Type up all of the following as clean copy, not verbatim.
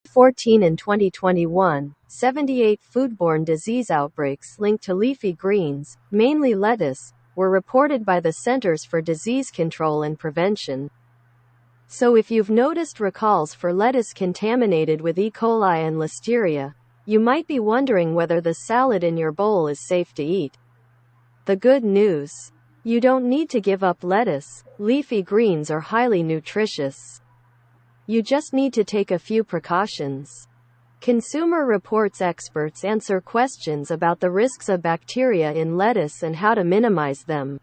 2014 and 2021, 78 foodborne disease outbreaks linked to leafy greens, mainly lettuce, were reported by the Centers for Disease Control and Prevention. So if you've noticed recalls for lettuce contaminated with E. coli and listeria, you might be wondering whether the salad in your bowl is safe to eat. The good news: you don't need to give up lettuce. Leafy greens are highly nutritious. You just need to take a few precautions. Consumer Reports experts answer questions about the risks of bacteria in lettuce and how to minimize them.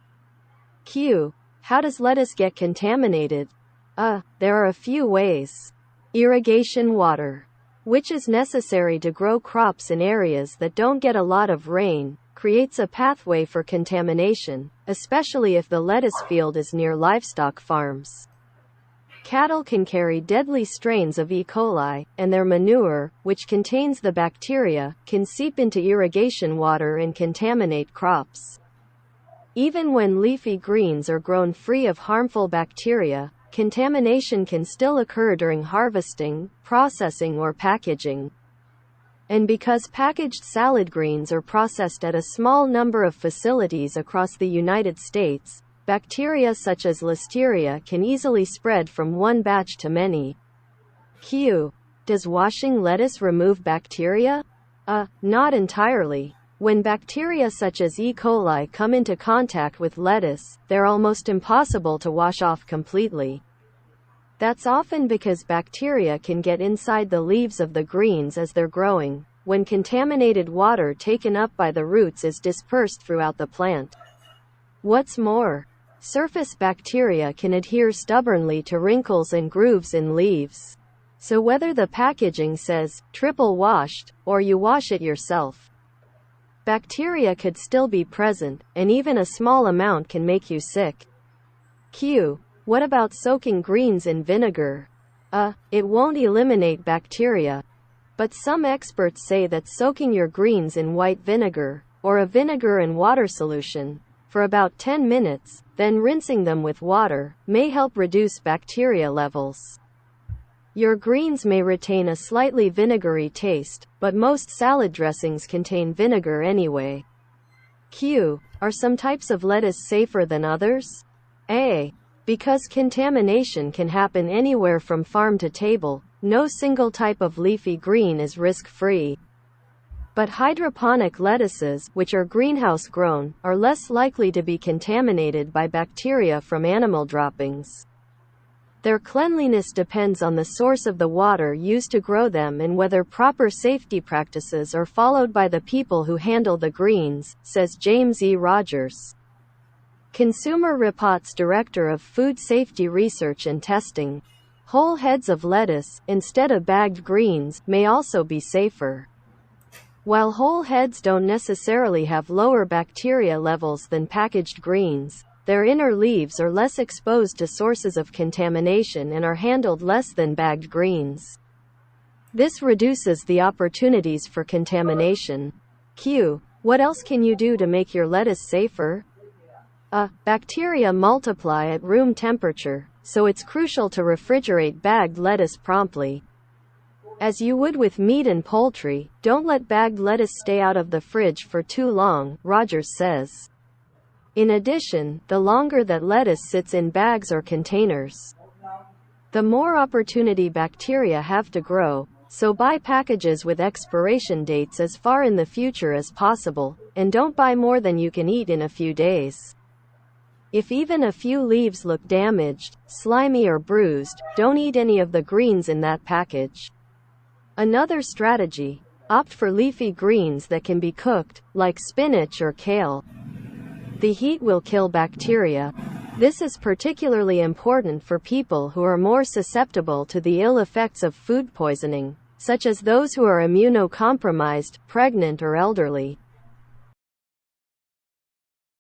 Q. How does lettuce get contaminated? There are a few ways. Irrigation water, which is necessary to grow crops in areas that don't get a lot of rain, creates a pathway for contamination, especially if the lettuce field is near livestock farms. Cattle can carry deadly strains of E. coli, and their manure, which contains the bacteria, can seep into irrigation water and contaminate crops. Even when leafy greens are grown free of harmful bacteria, contamination can still occur during harvesting, processing, or packaging. And because packaged salad greens are processed at a small number of facilities across the United States, bacteria such as listeria can easily spread from one batch to many. Q. Does washing lettuce remove bacteria? Not entirely. When bacteria such as E. coli come into contact with lettuce, they're almost impossible to wash off completely. That's often because bacteria can get inside the leaves of the greens as they're growing, when contaminated water taken up by the roots is dispersed throughout the plant. What's more, surface bacteria can adhere stubbornly to wrinkles and grooves in leaves. So whether the packaging says, "triple washed," or you wash it yourself, bacteria could still be present, and even a small amount can make you sick. Q. What about soaking greens in vinegar? It won't eliminate bacteria, but some experts say that soaking your greens in white vinegar, or a vinegar and water solution, for about 10 minutes, then rinsing them with water, may help reduce bacteria levels. Your greens may retain a slightly vinegary taste, but most salad dressings contain vinegar anyway. Q. Are some types of lettuce safer than others? A. Because contamination can happen anywhere from farm to table, no single type of leafy green is risk-free. But hydroponic lettuces, which are greenhouse grown, are less likely to be contaminated by bacteria from animal droppings. Their cleanliness depends on the source of the water used to grow them and whether proper safety practices are followed by the people who handle the greens, says James E. Rogers, Consumer Reports Director of Food Safety Research and Testing. Whole heads of lettuce, instead of bagged greens, may also be safer. While whole heads don't necessarily have lower bacteria levels than packaged greens, their inner leaves are less exposed to sources of contamination and are handled less than bagged greens. This reduces the opportunities for contamination. Q. What else can you do to make your lettuce safer? Bacteria multiply at room temperature, so it's crucial to refrigerate bagged lettuce promptly. As you would with meat and poultry, don't let bagged lettuce stay out of the fridge for too long, Rogers says. In addition, the longer that lettuce sits in bags or containers, the more opportunity bacteria have to grow, so buy packages with expiration dates as far in the future as possible, and don't buy more than you can eat in a few days. If even a few leaves look damaged, slimy or bruised, don't eat any of the greens in that package. Another strategy: opt for leafy greens that can be cooked, like spinach or kale. The heat will kill bacteria. This is particularly important for people who are more susceptible to the ill effects of food poisoning, such as those who are immunocompromised, pregnant, or elderly.